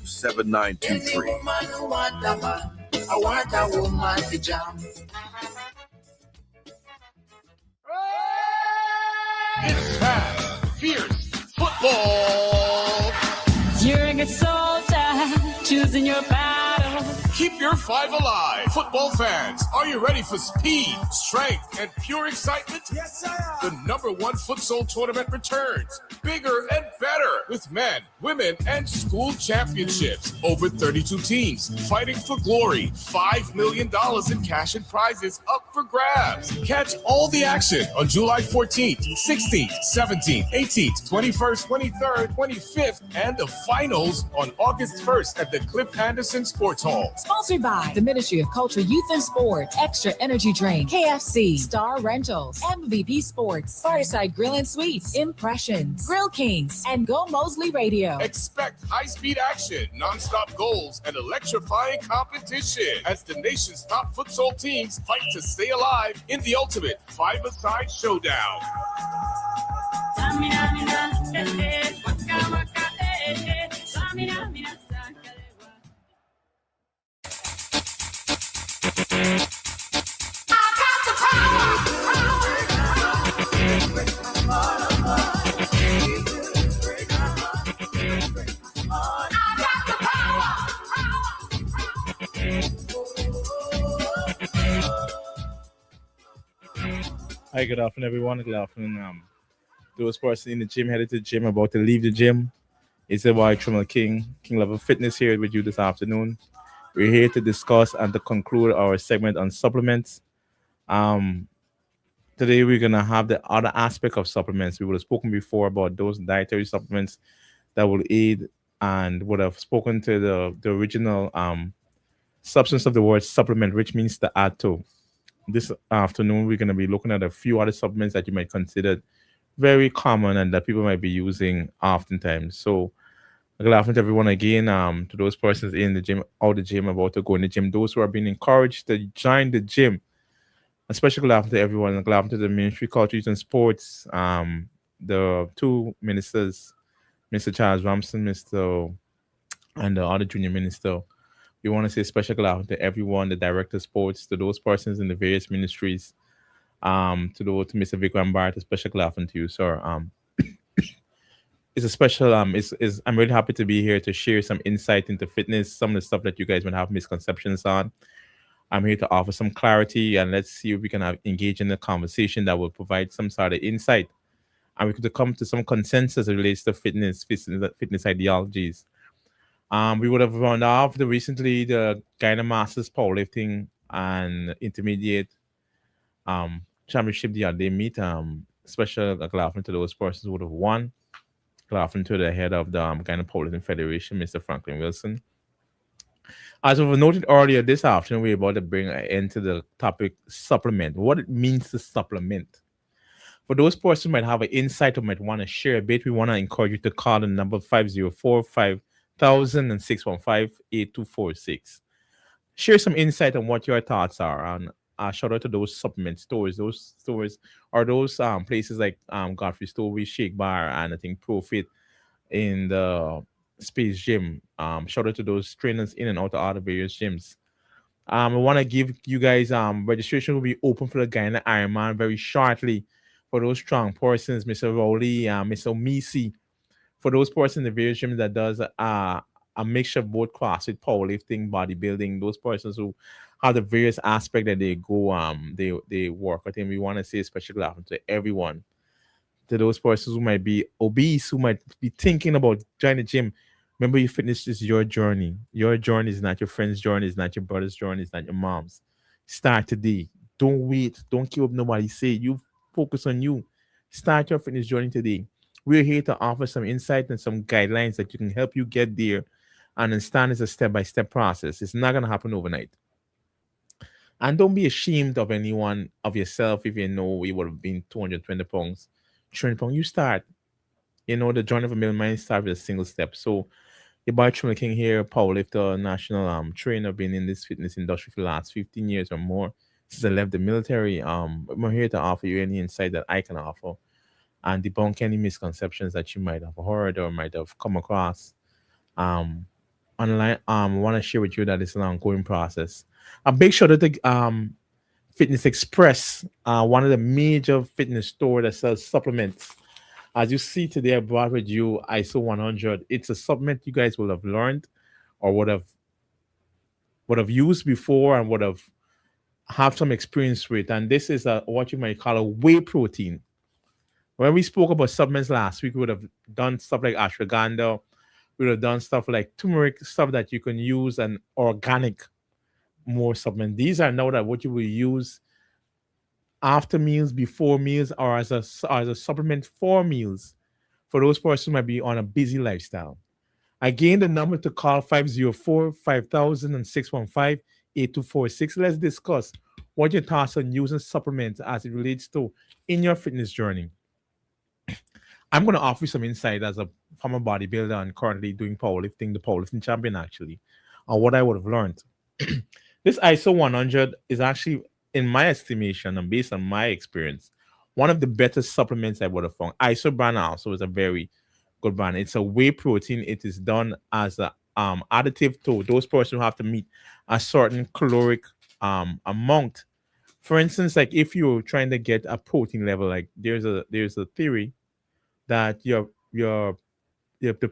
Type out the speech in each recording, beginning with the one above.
7923. I want a woman to jump. It's fast, fierce football. You're a good soldier, choosing your battle. Keep your five alive. Football fans, are you ready for speed, strength, and pure excitement? Yes, sir. The #1 futsal tournament returns. Bigger and better with men, women, and school championships. Over 32 teams fighting for glory. $5 million in cash and prizes up for grabs. Catch all the action on July 14th, 16th, 17th, 18th, 21st, 23rd, 25th, and the finals on August 1st at the Cliff Anderson Sports Hall. Sponsored by the Ministry of Culture, Youth and Sports, Extra Energy Drink, KFC, Star Rentals, MVP Sports, Fireside Grill and Suites, Impressions, Grill Kings, and Go Mosley Radio. Expect high-speed action, non-stop goals, and electrifying competition as the nation's top futsal teams fight to stay alive in the ultimate five-a-side showdown. Hi, good afternoon, everyone. Good afternoon. Those persons in the gym, headed to the gym, about to leave the gym. It's a boy, Trimble King Level Fitness here with you this afternoon. We're here to discuss and to conclude our segment on supplements. Today, we're going to have the other aspect of supplements. We would have spoken before about those dietary supplements that will aid, and would have spoken to the original substance of the word supplement, which means to add to. This afternoon, we're going to be looking at a few other supplements that you might consider very common and that people might be using oftentimes. So, good afternoon to everyone again. To those persons in the gym, out the gym, about to go in the gym, those who are being encouraged to join the gym. A special good afternoon to everyone. Good afternoon to the Ministry of Culture, Youth and Sports, the two ministers, Mr. Charles Ramson, and the other junior minister. We want to say special good afternoon to everyone, the director of sports, to those persons in the various ministries, to Mr. Vikram Bharat, a special good afternoon to you, sir. It's a special, I'm really happy to be here to share some insight into fitness, some of the stuff that you guys might have misconceptions on. I'm here to offer some clarity, and let's see if we can engage in a conversation that will provide some sort of insight, and we could come to some consensus as it relates to fitness ideologies. We would have run off recently the Gyna Masters powerlifting and intermediate championship the other day meet. Special glad to those persons who would have won. Glad to the head of the Gyna Powerlifting Federation, Mr. Franklin Wilson. As we've noted earlier this afternoon, we're about to bring an end to the topic supplement. What it means to supplement. For those persons who might have an insight or might want to share a bit, we want to encourage you to call the number 504-5000 and 615-8246. Share some insight on what your thoughts are. And shout out to those supplement stores. Those stores are those places like Godfrey Stovey, Shake Bar, and I think Profit in the Space Gym. Shout out to those trainers in and out of all the various gyms. I want to give you guys registration will be open for the Gyna Ironman very shortly. For those strong persons, Mr. Rowley, Mr. Misi, for those persons in the various gyms that does a mixture of both CrossFit, powerlifting, bodybuilding, those persons who have the various aspects that they go they work. I think we want to say a special good afternoon to everyone. To those persons who might be obese, who might be thinking about joining the gym. Remember, your fitness is your journey. Your journey is not your friend's journey, it's not your brother's journey, it's not your mom's. Start today. Don't wait. Don't keep up nobody say. You focus on you. Start your fitness journey today. We're here to offer some insight and some guidelines that you can help you get there and understand it's a step-by-step process. It's not going to happen overnight. And don't be ashamed of anyone, of yourself, if you know you would have been 220 pounds, 300 pounds. You start. You know, the journey of a million miles start with a single step. So, your boy Trimble King here, powerlifter, national trainer, been in this fitness industry for the last 15 years or more since I left the military. I'm here to offer you any insight that I can offer and debunk any misconceptions that you might have heard or might have come across. online. Want to share with you that it's an ongoing process. A big shout out to Fitness Express, one of the major fitness store that sells supplements. As you see today, I brought with you ISO 100. It's a supplement you guys will have learned or would have used before and would have some experience with. And this is what you might call a whey protein. When we spoke about supplements last week, we would have done stuff like ashwagandha. We would have done stuff like turmeric, stuff that you can use and organic more supplement. These are now that what you will use after meals, before meals, or as a supplement for meals for those persons who might be on a busy lifestyle. Again, the number to call 504-5000 and 615-8246. Let's discuss what your thoughts on using supplements as it relates to in your fitness journey. I'm going to offer you some insight as a former bodybuilder and currently doing powerlifting, the powerlifting champion actually, on what I would have learned. This ISO 100 is actually, in my estimation and based on my experience, one of the better supplements I would have found. ISO brand also is a very good brand. It's a whey protein. It is done as a additive to those persons who have to meet a certain caloric amount. For instance, like if you're trying to get a protein level, like there's a theory that the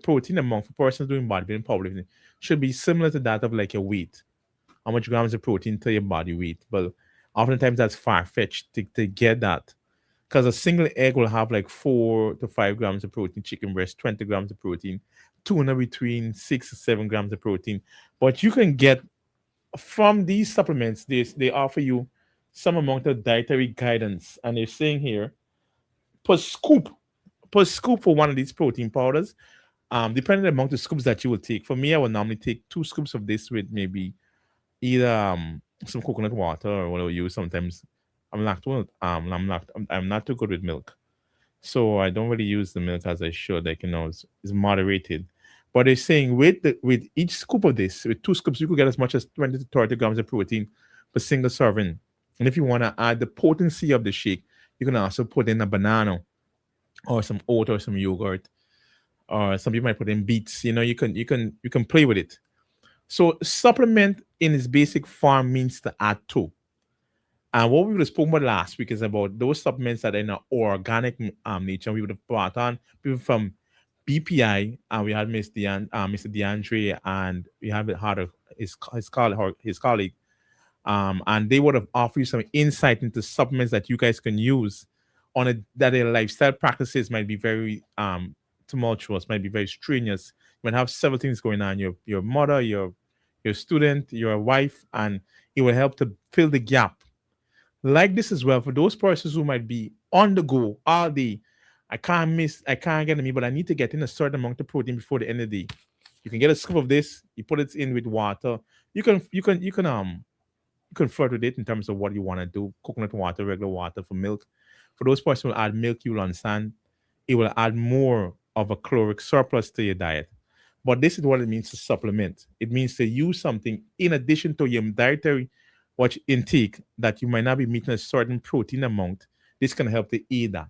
protein amount for persons doing bodybuilding powerlifting should be similar to that of like your weight. How much grams of protein to your body weight? But oftentimes that's far-fetched to get that. Because a single egg will have like 4 to 5 grams of protein, chicken breast, 20 grams of protein, tuna between 6 to 7 grams of protein. But you can get from these supplements, they offer you some amount of dietary guidance. And they're saying here, per scoop for one of these protein powders, depending on the amount of scoops that you will take. For me, I would normally take 2 scoops of this with maybe either some coconut water or what I use. Sometimes I'm not too good with milk, so I don't really use the milk as I should. Like it's moderated. But they're saying with each scoop of this, with 2 scoops, you could get as much as 20 to 30 grams of protein per single serving. And if you want to add the potency of the shake, you can also put in a banana or some oat or some yogurt, or some people might put in beets. You can play with it. So supplement in its basic form means to add to. And what we would have spoken about last week is about those supplements that are in an organic nature. We would have brought on people from BPI, and we had Mr. DeAndre, and we had his colleague, and they would have offered you some insight into supplements that you guys can use that their lifestyle practices might be very tumultuous, might be very strenuous. You might have several things going on. Your mother, your student, your wife, and it will help to fill the gap. Like this as well for those persons who might be on the go all day. I can't get me, but I need to get in a certain amount of protein before the end of the day. You can get a scoop of this. You put it in with water. You can flirt with it in terms of what you want to do. Coconut water, regular water for milk. For those persons who add milk, you will understand it will add more of a caloric surplus to your diet. But this is what it means to supplement. It means to use something in addition to your dietary intake that you might not be meeting a certain protein amount. This can help to aid that.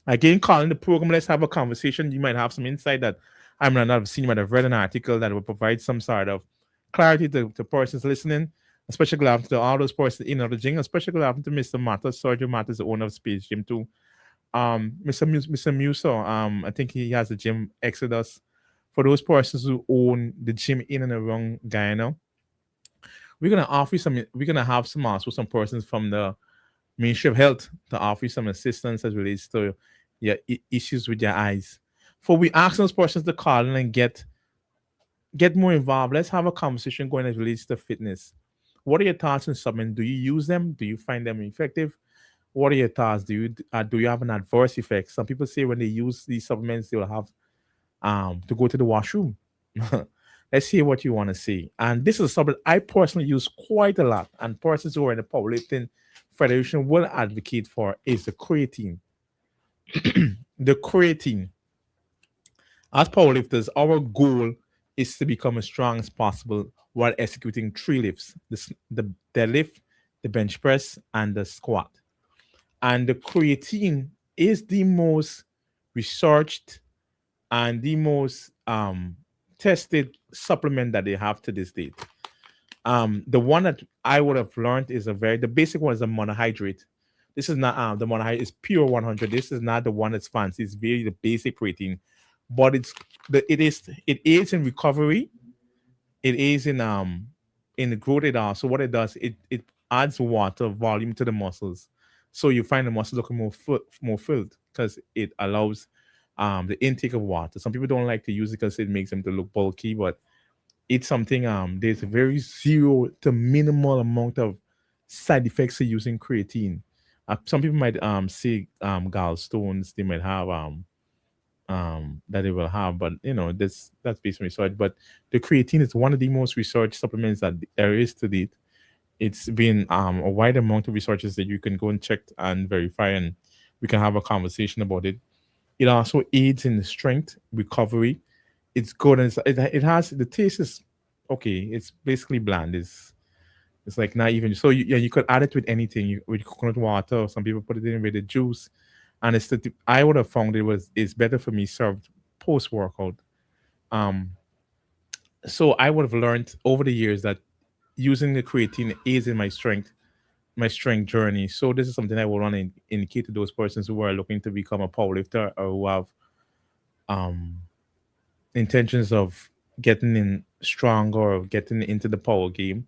Again, calling the program, let's have a conversation. You might have some insight that I might not have seen. You might have read an article that will provide some sort of clarity to persons listening. Especially glad to all those persons in the gym. Especially glad to Mr. Matters. Sergio Matters, the owner of Space Gym too. Mr. Muso, I think he has a gym, Exodus. For those persons who own the gym in and around Guyana, we're gonna have some persons from the Ministry of Health to offer you some assistance as relates to your issues with your eyes. For we ask those persons to call in and get more involved. Let's have a conversation going as relates to fitness. What are your thoughts on supplements? Do you use them? Do you find them effective? What are your thoughts? Do you have an adverse effect? Some people say when they use these supplements, they will have to go to the washroom. Let's hear what you want to say. And this is a supplement I personally use quite a lot, and persons who are in the powerlifting federation will advocate for is the creatine. The creatine. As powerlifters, our goal is to become as strong as possible while executing 3 lifts: the deadlift, the bench press, and the squat. And the creatine is the most researched and the most tested supplement that they have to this date. The one that I would have learned is the basic one is a monohydrate. This is not the monohydrate is pure 100. This is not the one that's fancy. It's very the basic protein, but it aids in recovery. It aids in the growth. So what it does, it adds water volume to the muscles, so you find the muscles looking more filled because it allows the intake of water. Some people don't like to use it because it makes them to look bulky, but it's something there's a very zero to minimal amount of side effects to using creatine. Some people might see gallstones they might have that they will have, but that's based on research. But the creatine is one of the most researched supplements that there is to date. It's been a wide amount of researches that you can go and check and verify, and we can have a conversation about it. It also aids in the strength recovery. It's good, and it has the taste is okay. It's basically bland. It's like not even so. You could add it with anything. With coconut water. Some people put it in with the juice, and I would have found it's better for me served post workout. So I would have learned over the years that using the creatine aids in my strength journey. So this is something I would want to indicate to those persons who are looking to become a powerlifter or who have intentions of getting in stronger or getting into the power game.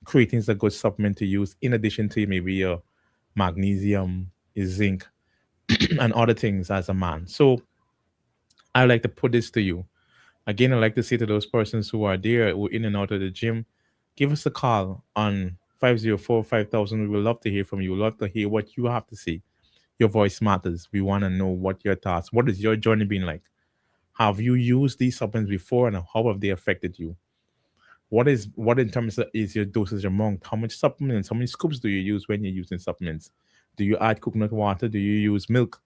Creatine is a good supplement to use in addition to maybe your magnesium, your zinc, and other things as a man. So I like to put this to you. Again, I like to say to those persons who are there, who are in and out of the gym, give us a call on 504-5000. We would love to hear from you. We'd love to hear what you have to say. Your voice matters. We want to know what your thoughts. What has your journey been like? Have you used these supplements before, and how have they affected you? What in terms of is your dosage amount? How much supplements? How many scoops do you use when you're using supplements? Do you add coconut water? Do you use milk?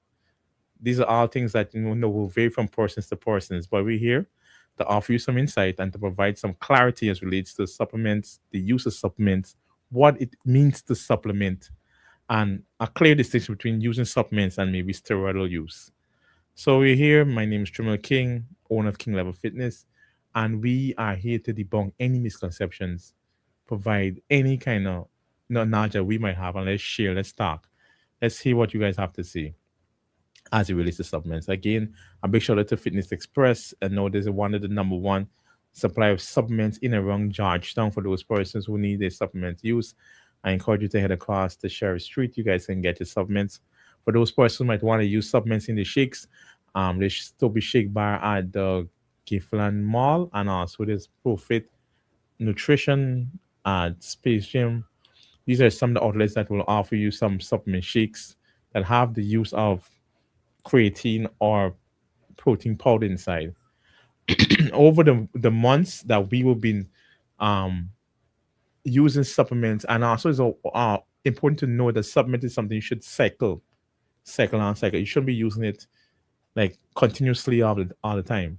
These are all things that will vary from persons to persons, but we're here to offer you some insight and to provide some clarity as relates to supplements, the use of supplements, what it means to supplement, and a clear distinction between using supplements and maybe steroidal use. So we're here. My name is Trimel King, owner of King Level Fitness, and we are here to debunk any misconceptions, provide any kind of knowledge that we might have, and let's share, let's talk. Let's hear what you guys have to say as it relates to supplements. Again, a big shout out to Fitness Express. I know there's one of the number one supply of supplements in and around Georgetown for those persons who need their supplement use. I encourage you to head across to Sherry Street. You guys can get your supplements. For those persons who might want to use supplements in the shakes, there's still be Shake Bar at the Giffland Mall, and also there's Profit Nutrition at Space Gym. These are some of the outlets that will offer you some supplement shakes that have the use of creatine or protein powder inside. Over the months that we will be using supplements, and also it's important to know that supplement is something you should cycle on cycle. You shouldn't be using it like continuously all the time.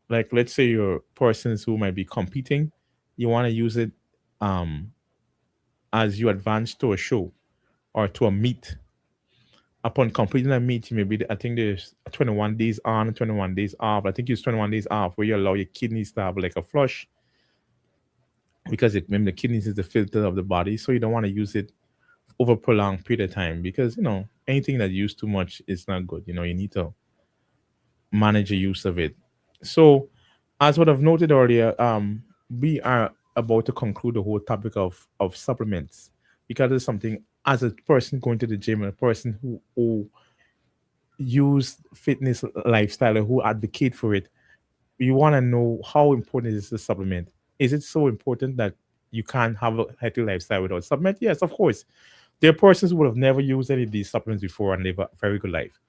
Like let's say you're persons who might be competing, you want to use it as you advance to a show or to a meet. Upon completing a meet, I think there's 21 days on and 21 days off. I think it's 21 days off where you allow your kidneys to have like a flush, because the kidneys is the filter of the body. So you don't want to use it over a prolonged period of time, because anything that you use too much is not good. You need to manage the use of it. So as what I've noted earlier, we are about to conclude the whole topic of supplements, because it's something, as a person going to the gym and a person who use fitness lifestyle or who advocate for it, you want to know how important is the supplement. Is it so important that you can't have a healthy lifestyle without supplement? Yes, of course. There are persons who would have never used any of these supplements before and live a very good life.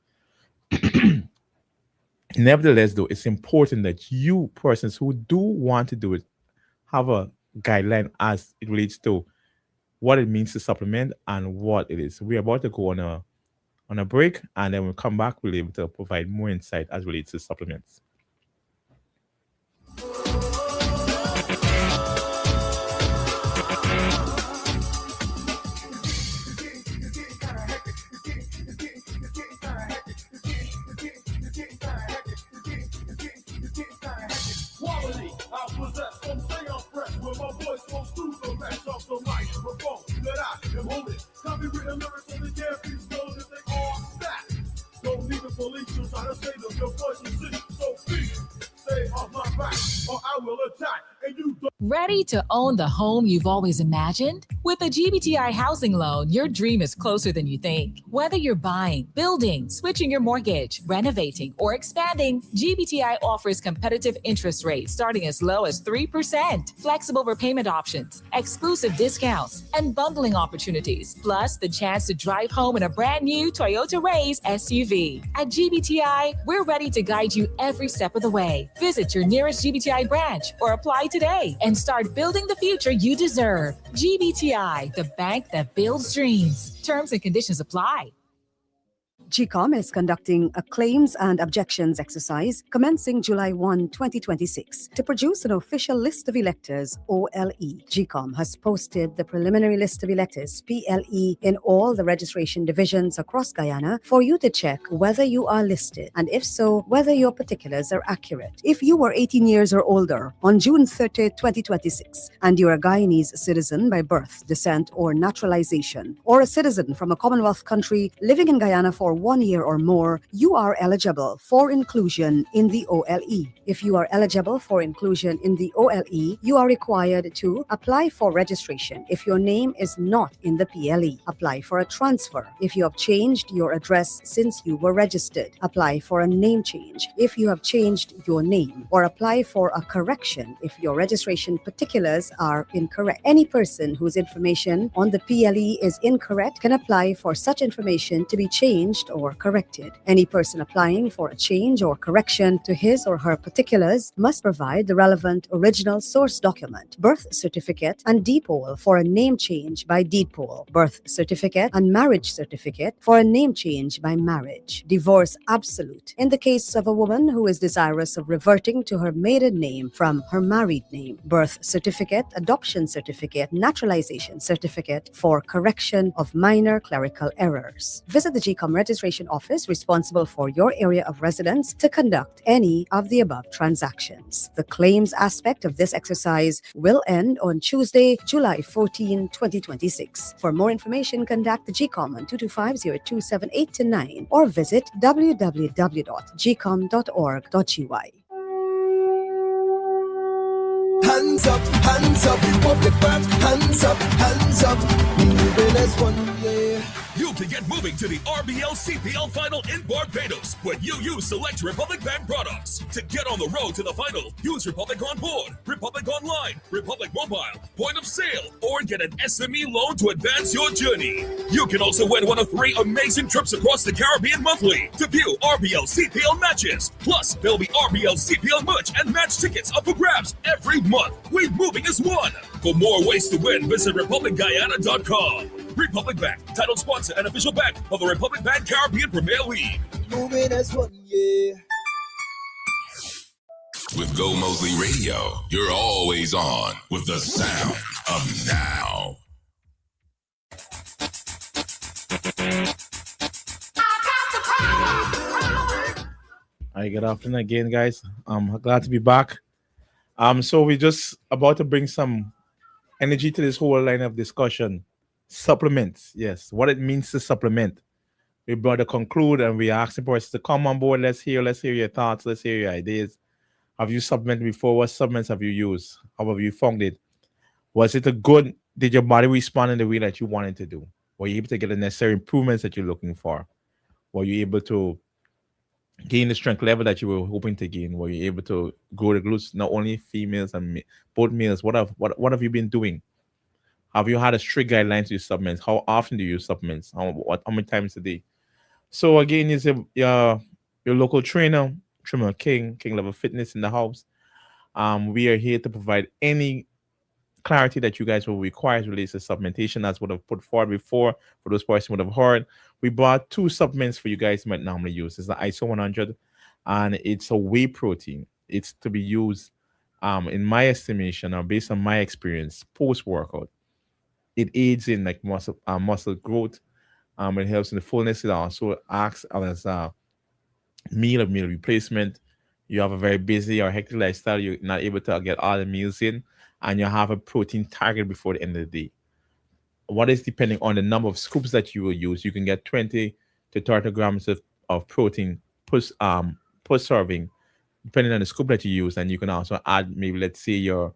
Nevertheless, though, it's important that you persons who do want to do it have a guideline as it relates to what it means to supplement and what it is. We're about to go on a break, and then when we come back, we'll be able to provide more insight as relates to supplements. or I will attack. And you Ready to own the home you've always imagined? With a GBTI housing loan, your dream is closer than you think. Whether you're buying, building, switching your mortgage, renovating, or expanding, GBTI offers competitive interest rates starting as low as 3%, flexible repayment options, exclusive discounts, and bundling opportunities, plus the chance to drive home in a brand new Toyota Raze SUV. At GBTI, we're ready to guide you every step of the way. Visit your nearest GBTI branch or apply today and start building the future you deserve. GBTI, the bank that builds dreams. Terms and conditions apply. GCOM is conducting a claims and objections exercise commencing July 1, 2026 to produce an official list of electors, OLE. GCOM has posted the preliminary list of electors, PLE, in all the registration divisions across Guyana for you to check whether you are listed and if so, whether your particulars are accurate. If you were 18 years or older on June 30, 2026 and you are a Guyanese citizen by birth, descent, or naturalization, or a citizen from a Commonwealth country living in Guyana for 1 year or more, you are eligible for inclusion in the OLE. If you are eligible for inclusion in the OLE, you are required to apply for registration if your name is not in the PLE. Apply for a transfer if you have changed your address since you were registered. Apply for a name change if you have changed your name, or apply for a correction if your registration particulars are incorrect. Any person whose information on the PLE is incorrect can apply for such information to be changed or corrected. Any person applying for a change or correction to his or her particulars must provide the relevant original source document, birth certificate, and deed poll for a name change by deed poll, birth certificate, and marriage certificate for a name change by marriage. Divorce absolute in the case of a woman who is desirous of reverting to her maiden name from her married name, birth certificate, adoption certificate, naturalization certificate for correction of minor clerical errors. Visit the GCOM registration office responsible for your area of residence to conduct any of the above transactions. The claims aspect of this exercise will end on Tuesday, July 14, 2026. For more information, contact the GCOM on 225-0278-9 or visit www.gcom.org.gy. hands up, Republic Bank, hands up, moving as one, yeah. You can get moving to the RBL CPL final in Barbados when you use select Republic Bank products. To get on the road to the final, use Republic On Board, Republic Online, Republic Mobile, Point of Sale, or get an SME loan to advance your journey. You can also win one of 3 amazing trips across the Caribbean monthly to view RBL CPL matches. Plus, there'll be RBL CPL merch and match tickets up for grabs every month. We're moving as one. For more ways to win, visit RepublicGuyana.com. Republic Bank, title sponsor and official bank of the Republic Bank Caribbean Premier League. Moving as one, yeah. With Go Mosley Radio, you're always on with the sound of now. Hi, good afternoon again, guys. I'm glad to be back. So we're just about to bring some energy to this whole line of discussion. Supplements, yes, what it means to supplement. We're about to conclude and we're asking for us to come on board. Let's hear your thoughts, let's hear your ideas. Have you supplemented before? What supplements have you used? How have you found it? Was it did your body respond in the way that you wanted to do? Were you able to get the necessary improvements that you're looking for? Were you able to gain the strength level that you were hoping to gain? Were you able to grow the glutes, not only females and both males? What have you been doing? Have you had a strict guidelines to use supplements? How often do you use supplements? How many times a day? So again, is your local trainer, Trimmer King Level Fitness in the house. We are here to provide any clarity that you guys will require related to supplementation, as would have put forward before. For those persons would have heard, we brought 2 supplements for you guys might normally use. It's the ISO 100, and it's a whey protein. It's to be used, in my estimation, or based on my experience, post workout. It aids in like muscle growth. It helps in the fullness. It also acts as a meal replacement. You have a very busy or hectic lifestyle. You're not able to get all the meals in, and you have a protein target before the end of the day. What is depending on the number of scoops that you will use, you can get 20 to 30 grams of protein per serving depending on the scoop that you use. And you can also add maybe, let's say, your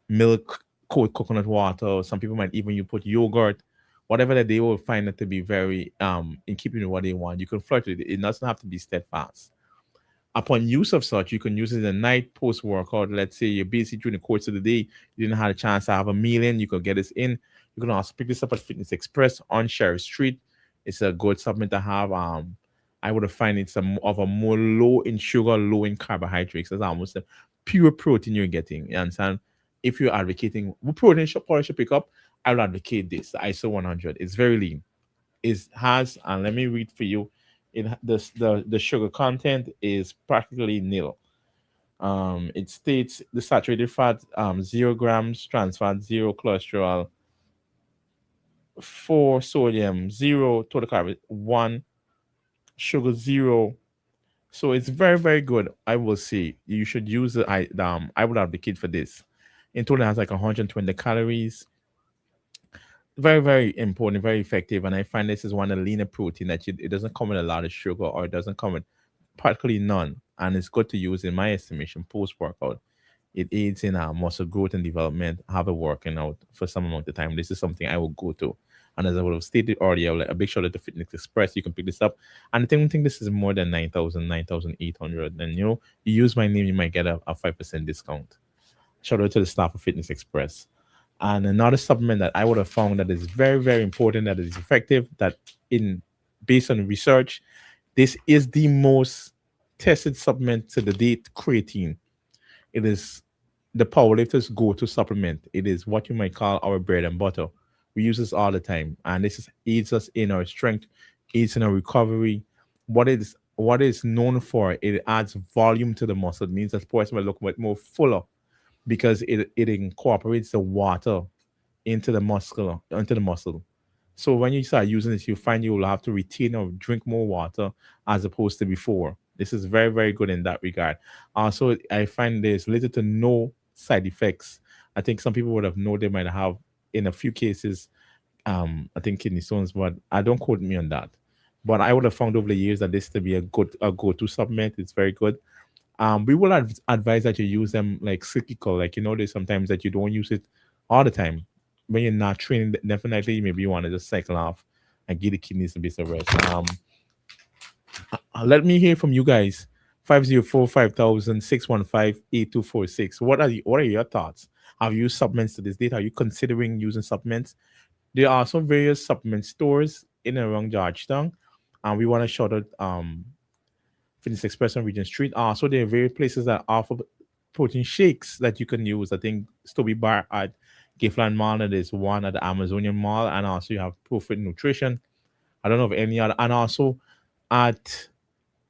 milk, coconut water. Some people might even you put yogurt, whatever that they will find it to be very in keeping with what they want. You can fluctuate it. It doesn't have to be steadfast. Upon use of such, you can use it in the night post workout. Let's say you're busy during the course of the day, you didn't have a chance to have a meal in, you can get this in. You can also pick this up at Fitness Express on Sherry Street. It's a good supplement to have. I would have find it's of a more low in sugar, low in carbohydrates. It's almost a pure protein you're getting. You understand? If you're advocating what protein should pick up, I would advocate this, the ISO 100. It's very lean. It has, and let me read for you. The sugar content is practically nil. It states the saturated fat 0 grams, trans fat 0, cholesterol 4, sodium 0, total carb 1, sugar 0. So it's very, very good. I will say you should use it. I would advocate for this. In total, it has like 120 calories. Very, very important, very effective. And I find this is one of the leaner protein that it doesn't come with a lot of sugar, or it doesn't come with practically none. And it's good to use in my estimation post workout. It aids in muscle growth and development. Have it working out for some amount of time. This is something I will go to. And as I would have stated earlier, like a big shout out to Fitness Express. You can pick this up. And I think this is more than 9,000, 9,800. And you use my name, you might get a 5% discount. Shout out to the staff of Fitness Express. And another supplement that I would have found that is very, very important, that is effective, that based on research, this is the most tested supplement to the date, creatine. It is the powerlifters' go-to supplement. It is what you might call our bread and butter. We use this all the time, and this aids us in our strength, aids in our recovery. What is known for, it adds volume to the muscle. It means that person will look more fuller, because it incorporates the water into the muscle. So when you start using this, you find you will have to retain or drink more water as opposed to before. This is very, very good in that regard. Also, I find there's little to no side effects. I think some people would have known they might have, in a few cases, I think kidney stones, but I don't quote me on that. But I would have found over the years that this to be a go-to supplement. It's very good. We will advise that you use them like cyclical, like there's sometimes that you don't use it all the time. When you're not training, definitely maybe you want to just cycle off and give the kidneys a bit of rest. Let me hear from you guys. 504-5000-615-8246. What are your thoughts? Have you used supplements to this date? Are you considering using supplements? There are some various supplement stores in and around Georgetown, and we want to shout out Fitness Express on Regent Street. So there are various places that offer protein shakes that you can use. I think Stobie Bar at Giffland Mall, and there's one at the Amazonian Mall, and also you have Profit Nutrition. I don't know of any other, and also at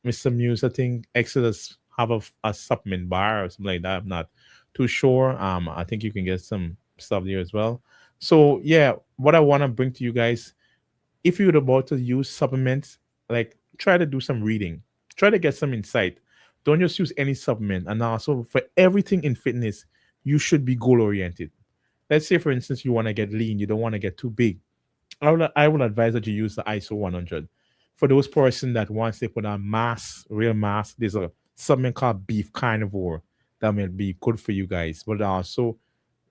Mr. Muse, I think Exodus have a supplement bar or something like that. I'm not too sure. I think you can get some stuff there as well. So yeah, what I want to bring to you guys, if you're about to use supplements, like try to do some reading, try to get some insight. Don't just use any supplement. And also for everything in fitness, you should be goal oriented. Let's say, for instance, you want to get lean, you don't want to get too big. I would advise that you use the ISO 100. For those person that wants to put on mass, real mass, there's a supplement called Beef Carnivore that may be good for you guys. But also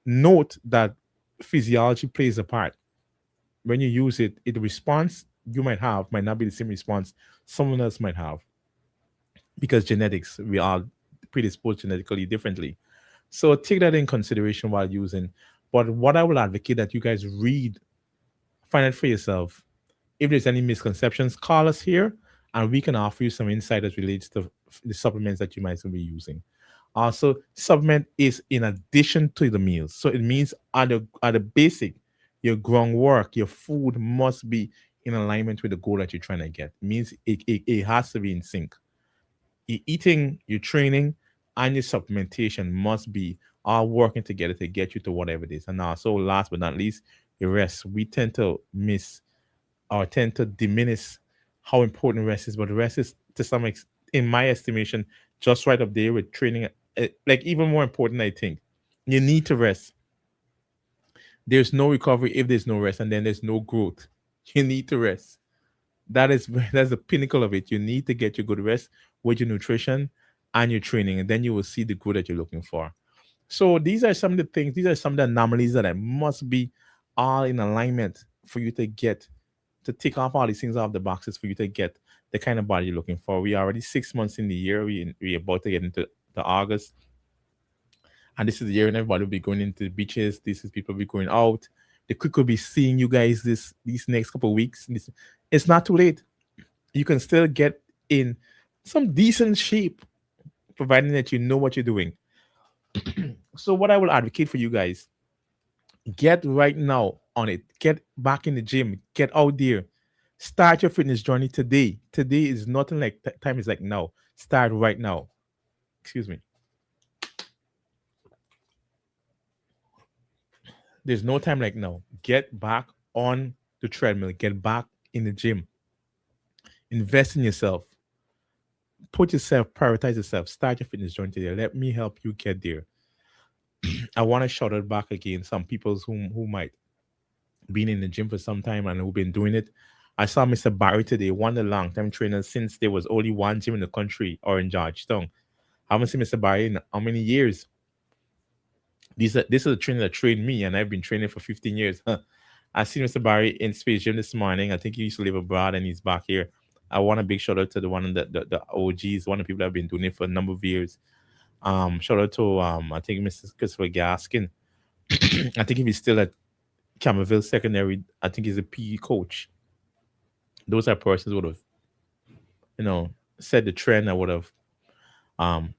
note that physiology plays a part. When you use it, the response you might have might not be the same response someone else might have, because genetics, we are predisposed genetically differently. So take that in consideration while using. But what I will advocate that you guys read, find out for yourself. If there's any misconceptions, call us here and we can offer you some insight as relates to the supplements that you might be using. Also, supplement is in addition to the meals. So it means at the basic, your groundwork, your food must be in alignment with the goal that you're trying to get. It means it has to be in sync. Your eating, your training, and your supplementation must be all working together to get you to whatever it is. And also, last but not least, your rest. We tend to miss or tend to diminish how important rest is, but rest is, to some extent, in my estimation, just right up there with training. Like even more important, I think. You need to rest. There's no recovery if there's no rest, and then there's no growth. You need to rest. That's the pinnacle of it. You need to get your good rest with your nutrition, and your training, and then you will see the growth that you're looking for. So these are some of the things, these are some of the anomalies that must be all in alignment for you to get to tick off all these things off the boxes for you to get the kind of body you're looking for. We are already 6 months in the year. We're about to get into the August. And this is the year when everybody will be going into the beaches. This is people will be going out. The crew will be seeing you guys these next couple of weeks. It's not too late. You can still get in some decent shape, providing that you know what you're doing. So what I will advocate for you guys, get right now on it. Get back in the gym. Get out there. Start your fitness journey today. Today is nothing like time is like now. Start right now. Excuse me. There's no time like now. Get back on the treadmill. Get back in the gym. Invest in yourself. Put yourself, prioritize yourself. Start your fitness journey today. Let me help you get there. I want to shout out back again some people who might been in the gym for some time and who've been doing it. I saw Mr. Barry today, one of the long-time trainers since there was only one gym in the country or in Georgetown. I haven't seen Mr. Barry in how many years? This is a trainer that trained me, and I've been training for 15 years. I seen Mr. Barry in Space Gym this morning. I think he used to live abroad and he's back here. I want a big shout out to the one of the OGs, one of the people that have been doing it for a number of years. Shout out to I think Mr. Christopher Gaskin. I think if he's still at Camerville Secondary, I think he's a PE coach. Those are persons who would have, set the trend. I would have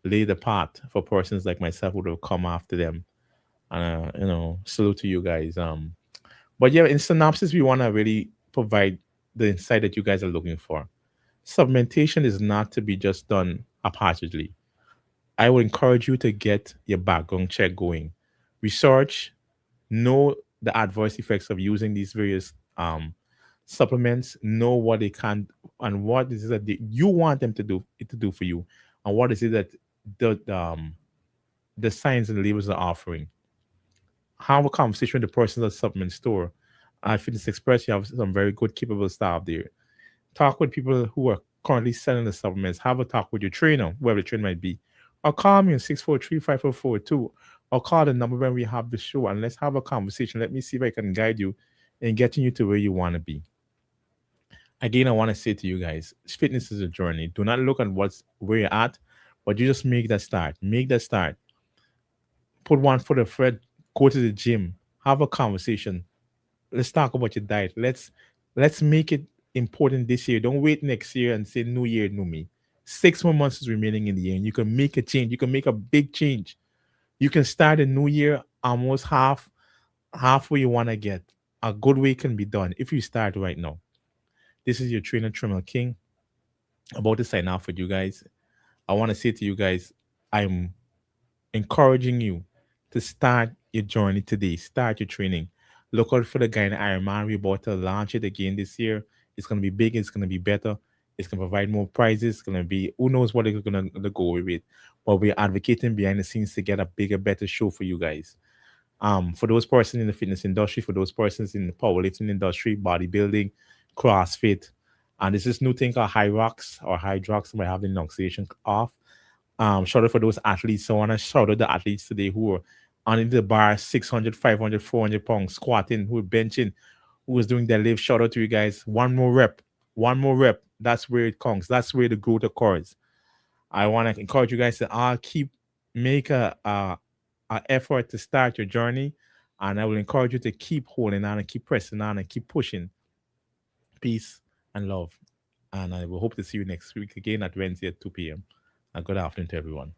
laid the path for persons like myself who would have come after them. Salute to you guys. But yeah, in synopsis, we want to really provide the insight that you guys are looking for. Supplementation is not to be just done haphazardly. I would encourage you to get your background check going. Research, know the adverse effects of using these various supplements, know what they can and what is it that you want them to do for you, and what is it that the science and labels are offering. Have a conversation with the person at the supplement store. At Fitness Express, you have some very good, capable staff there. Talk with people who are currently selling the supplements. Have a talk with your trainer, whoever the trainer might be. Or call me on 643-5442, or call the number when we have the show, and let's have a conversation. Let me see if I can guide you in getting you to where you want to be. Again, I want to say to you guys, fitness is a journey. Do not look at where you're at, but you just make that start. Make that start. Put one foot in front. Go to the gym. Have a conversation. Let's talk about your diet. Let's make it important this year. Don't wait next year and say new year, new me. 6 more months is remaining in the year, and you can make a change. You can make a big change. You can start a new year almost half where you want to get. A good way can be done if you start right now. This is your trainer, Trimel King, about to sign off with you guys. I want to say to you guys, I'm encouraging you to start your journey today. Start your training. Look out for the guy in Ironman. We're about to launch it again this year. It's going to be big. It's going to be better. It's going to provide more prizes. It's going to be, who knows what they're going to go with. But we're advocating behind the scenes to get a bigger, better show for you guys. For those persons in the fitness industry, for those persons in the powerlifting industry, bodybuilding, CrossFit, and this is new thing called Hyrox or Hydrox. I have the enunciation off. Shout out for those athletes. So I want to shout out the athletes today who are on the bar 600, 500, 400 pounds, squatting, who are benching, who is doing their lift. Shout out to you guys. One more rep. That's where it counts. That's where the growth occurs. I want to encourage you guys to make a effort to start your journey, and I will encourage you to keep holding on and keep pressing on and keep pushing. Peace and love, and I will hope to see you next week again at Wednesday at 2 p.m. And good afternoon to everyone.